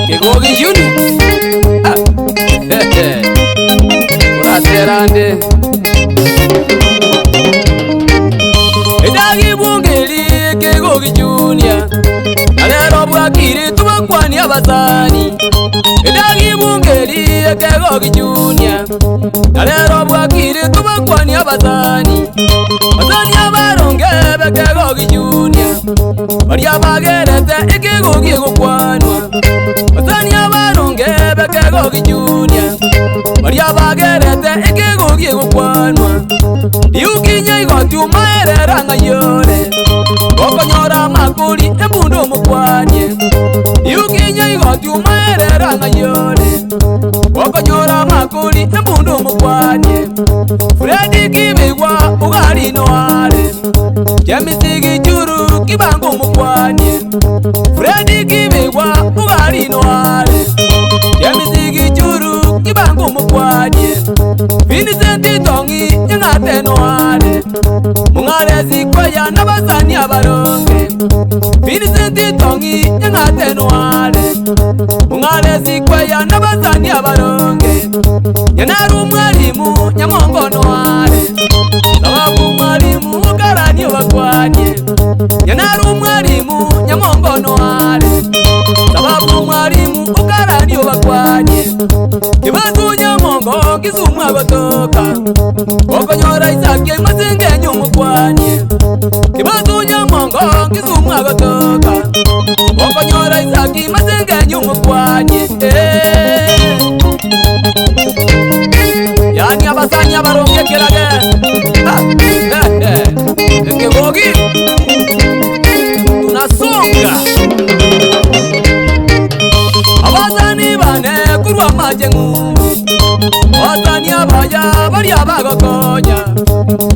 Kegogi Juni Uraterande Edagi bungeli Kegogi Junior Alero bwakiri tubakwani abazani Edagi bungeli Kegogi Junior Alero bwakiri tubakwani abazani Bazani abaronge Kegogi Junior Bari abagerete Kegogi gukwanwa Bazani abaronge Kegogi Junior Bari abagerete Kegogi gukwanwa Diukinye igoti umaerera ngayore Okonyora makuri embundo mukwanye Diukinye igoti umaerera ngayore Okonyora makuri embundo mukwanye Fredi kibigwa ugari noare Jemisigi juru kibango mukwanye Fredi kibigwa ugari noare Jemisigi juru kibango mukwanye Vincent Tongi nyangate noare Mungare zikwaya nabazani abaronge Vincent Tongi nyangate noare Mungare zikwaya nabazani abaronge Yanaru mwalimu nyamongo noare Sababu mwalimu ugarani wakwanye Yanaru mwalimu nyamongo noare Sababu mwalimu ugarani wakwanye Kibazu nyamongo kizumwa gotoka Okonyora isake masenge nyumukwanye Kibazu nyamongo kizumwa gotoka Okonyora isake masenge nyumukwanye Yani abasani abaronge kirage Kegogi tunasonga Abasani bane kurwa majengu Abasani abaya bari abagokonya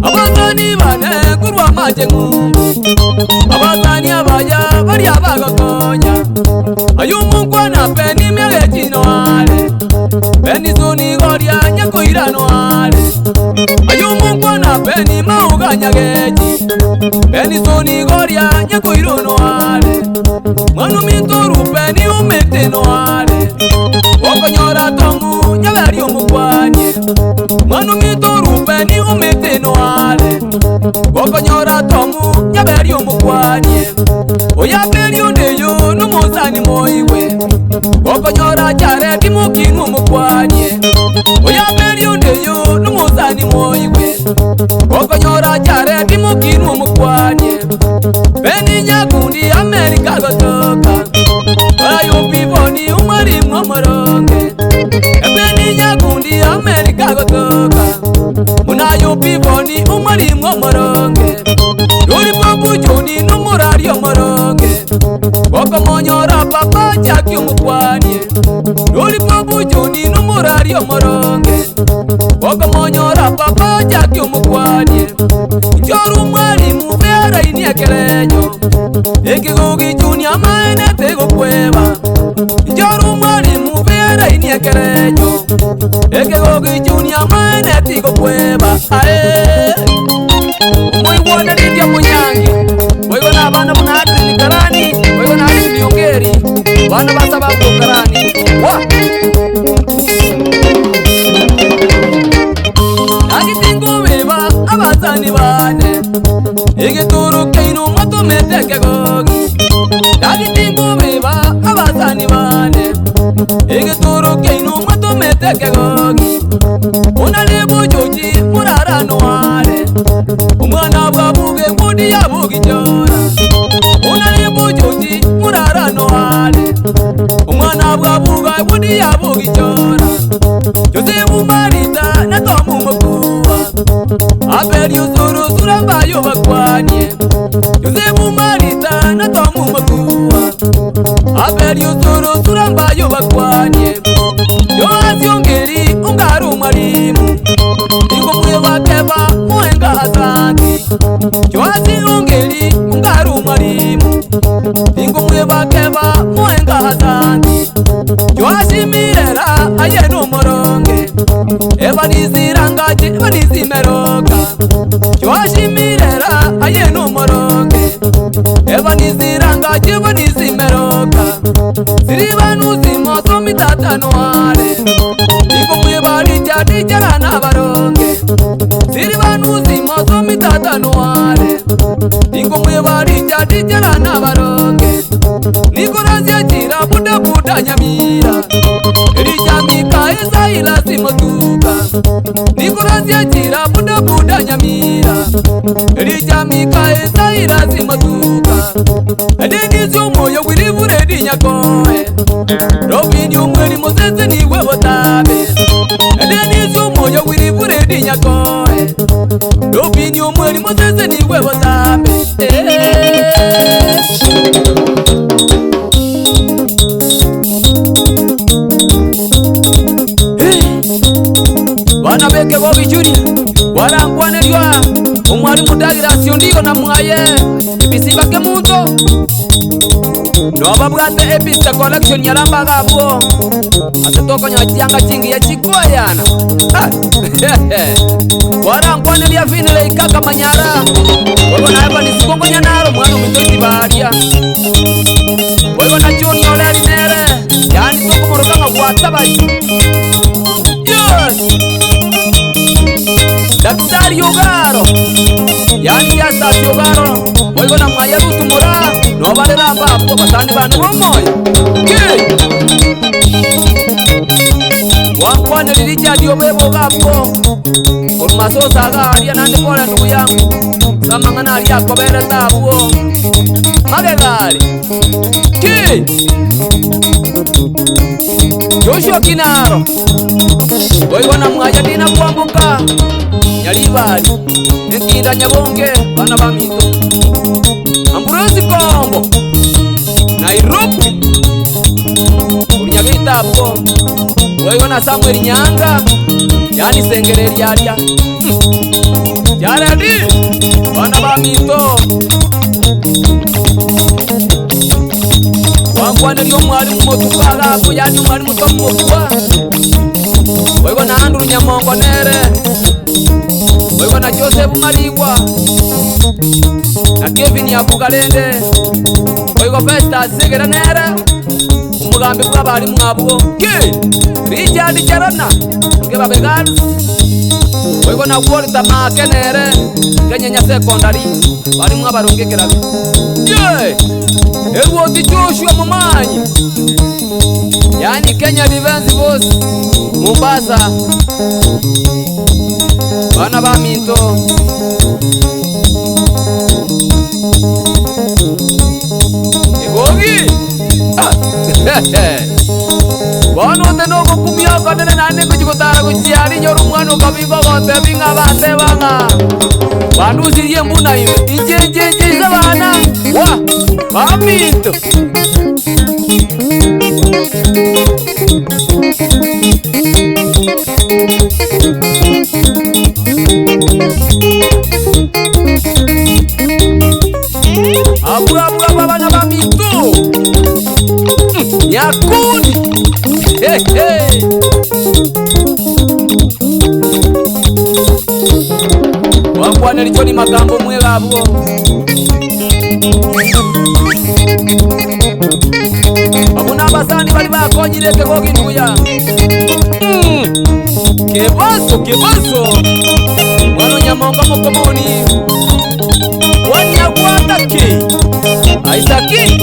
Abasani bane kurwa majengu Abasani abaya bari abagokonya Ayumu kwa na peni mege ale Peni zuni goria nyako irano ale Ayumu kwa na peni mauga nyageji Peni zuni goria nyako irano ale Manu minturu peni umete no ale Okonyora tongu nyabari umukwanye Manu minturu peni umete no ale Okonyora tongu nyabari umukwanye Oya peri undeyo numuzani moiwe Okonyora jare kimukinu umukwanye Oya peri undeyo numuzani moiwe Okonyora jare kimukinu umukwanye Peni nyakundi Amerika gotoka Ayo pivoni umari mwamoronge Peni nyakundi Amerika gotoka Munayo pivoni umari mwamoronge Yuri popu joni numurari omoronge Woko monyora papa chaki umukwanye Yuri popu joni numurari omoronge Woko monyora papa chaki umukwanye Njoru mwari muvera iniekerejo Kegogi Junior maene tego kweba Njoru mwari muvera iniekerejo Kegogi Junior maene tego kweba Ae Mwi wone nidia munyangi Mwigo na bana munadri ni karani Mwigo na adri ni ongeri Bana basa babu karani Wa Nagitingu weba abazani bane Igituru keinu moto mete Kegogi Nagitingu weba abazani bane Igituru keinu moto mete Kegogi Unalibu joji murara noare Umwana bwabuge mudi yabugi jora Unalibu joji murara noare Umwana bwabuga mudi yabugi jora Josefu marita na tomu mkuwa Aperi usuru suramba yubakwanye Josefu marita na tomu mkuwa Aperi usuru suramba yubakwanye Yoasi ongeri ungaru mwalimu Ingo mwe wakeba muenga asandi Yoasi ongeri ungaru mwalimu Ingo mwe wakeba muenga asandi Yoasi mirera ayenu moronge Eba niziranga eba nizimero niziranga jibo nizimeroka Siriba nuzi moto mitatanuare Niko mwebali jadi jarana baronge Siriba nuzi moto mitatanuare Niko mwebali jadi jarana baronge Niko razia jira buda buda nyamira Rijamika esa ila simotuka Niko razia jira buda buda nyamira Rijamika esa ila simotuka Adeni zumo yo wiribure di nyakoe Robini umweri mozeze ni wewo tabe Adeni zumo yo wiribure di nyakoe Robini umweri mozeze ni wewo tabe Wana beke bobi junior Warangwane liwa Umwari mudagira siondigo na mwaye Ibisiba ke mundo Noba bwate episte collection yaramba gabo Asetoko nyachanga chingi ya chikoa yana Warangwane liya finile ikaka manyara Wego na heba nisikongo nyanaro mwano mitoiti baharia Wego na choni oleri nere Yani soko morokanga watabari Daktari Yogaro Yani ya stasi Yogaro Oigo na maya rutumura No vale ramba Apo basani banu momoya Wankwane liricha diobebo gapo Kurmaso saga aria nande pole ndugu yangu Samangana aria kobere tabuo Magegari Joshua Kinaro Oigo na mwaya dina kuambuka Nyalibari Nekinda nyabonge Bana bamito Amburosi Kombo Nairobi Ulinyagita hapo Oigo na Samuel Nyanga Yani sengereri aria Yaradi Bana bamito Wangwane liyo mwari mmotukaga hapo Yani mwari mutomokua Oigo na Andrew Nyamongo nere Oigo na Joseph Marigwa Na Kevin Yabugalende Oigo Festa Segera nere Umugambi kwa bali mwabuo Richard Charana Ngeba Begal Oigo na Walter Makenere Kenyanya Secondary Bali mwabarunge kirabi Erwoti Joshua Mumanyi Yani Kenya Defense Force Mombasa Bana baminto Egogi Wano tenogo kumiyoko nene nane kuchikotara kuchiari nyoru mwano kabiko kote binga bate banga Bandu siriye mbuna ime Inje bana Wa baminto Abura babana bamito Nyakundi Wangwane lichoni magambo mwela abuo Abuna basani bali bakonyile kegogi nduya Kebaso Wano Nyamongo mokomoni Wanyagwataki Aisaki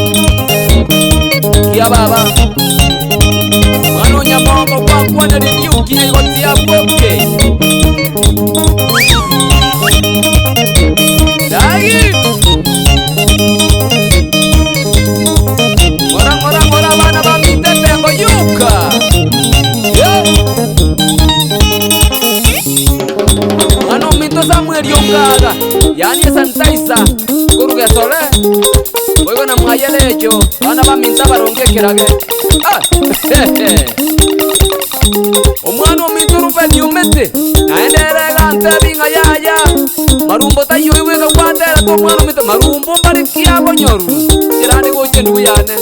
Kia baba Wano Nyamongo kwa kwana lidiuki ya igotia boke Dagi Mora bana bamite tengo yuka Wano mito Samuel Yongaga Yani sanitaisa Kuruge sole Oigo na mwayele echo Bana baminta baronge kirage Omwana omituru peni umete Naendere gante binga yaya Marumbo tayo iwega kwatera to omwana omite Marumbo mbarikia bonyoru Chirani goche ndugu yane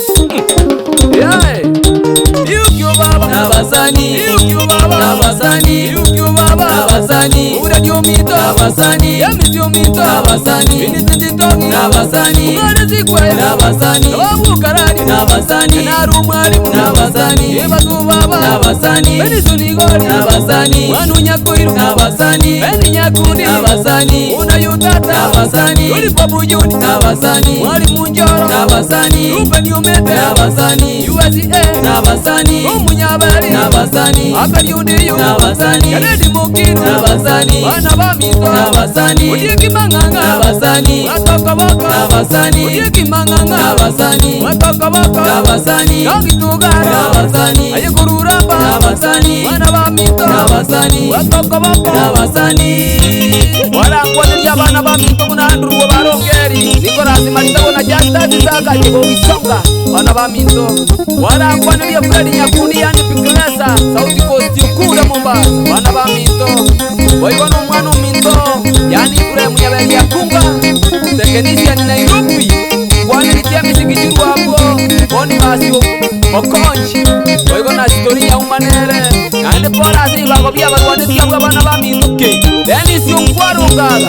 Yukyo baba Nabasani Yukyo baba Nabasani Yukyo baba Nabasani Nabasani Uradio mito Nabasani Yamizio mito Nabasani Initinditogi Nabasani Umane zikwe Nabasani Nawabukarani Nabasani Naru mwalimu Nabasani Ebatu baba Nabasani Beni sunigori Nabasani Wanu nyakuiru Nabasani Beni nyakundi Nabasani Unayutata Nabasani Tulipo bujuni Nabasani Mwalimu njoro Nabasani Upeni umete Nabasani USA Nabasani Umunyabari Nabasani Akariudiyu Nabasani Kanedi mukiru Nabasani Wana bamito Nabasani Ujiki manganga Nabasani Watoko boko Nabasani Ujiki manganga Nabasani Watoko boko Nabasani Yongi tugara Nabasani Ayekururamba Nabasani Wana bamito Nabasani Watoko boko Nabasani Warangwane jabana bamito Munanduru wa barongeri Nikorasi malitago na jasta zisaka Jego wisonga Wana bamito Warangwane liya Fredi Nyakundi yani Piklesa Sauti Kosti ukura Mombasa Wana bamito Waikono mwanu minto Yani kure mnyabeli ya kunga Tekenisia ni Nairobi Kwani nitia misikijiru hapo Koni basi Okonji Waikono historia ya umanere Yani pora zila Kobia barwane siya Wana bamito Dennis yung kwaru ngaga